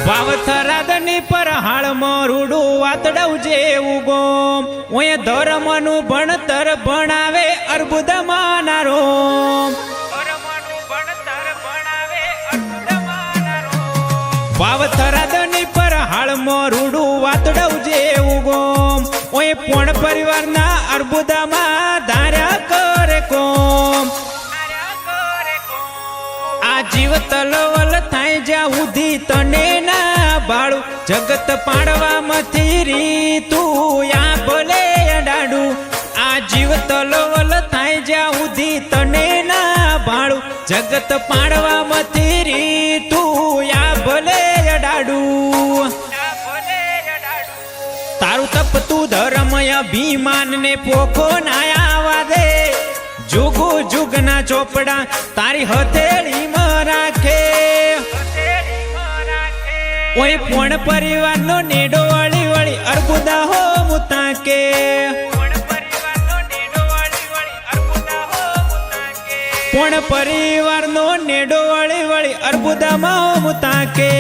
વાવથરાદની પર હાળમાં રૂડું વાતડવ જેવું ગોમ ઓય ધર્મનું ભણતર ભણાવે અર્બુદમાં નારોમ વાવથરાદની પર હાળમાં રૂડું વાતડવ જેવું ગોમ ઓય પોણ પરિવારના અર્બુદમાં ધાર્યા કરે કોમ આ જીવ તલવલ થાય જ્યાં ઉધી તને ના બાળું જગત પાડવામાંથી રીતું યા ભલે અડાડું આ જીવ તલવલ થાય જ્યાં ઉધી તને ના બાળું જગત પાડવામાંથી રીતું યા ભલે અડાડું તારું તપતું ધર્મય અભિમાન ને પોખો નાયા દે જુગુ જુગના ચોપડા તારી હથેળીમાં રાખે ઓય પોણ પરિવારનો નેડો વળી વળી અર્બુદા હો મુતાકે પોણ પરિવારનો નેડો વળી વળી અર્બુદામાં હો મુતાકે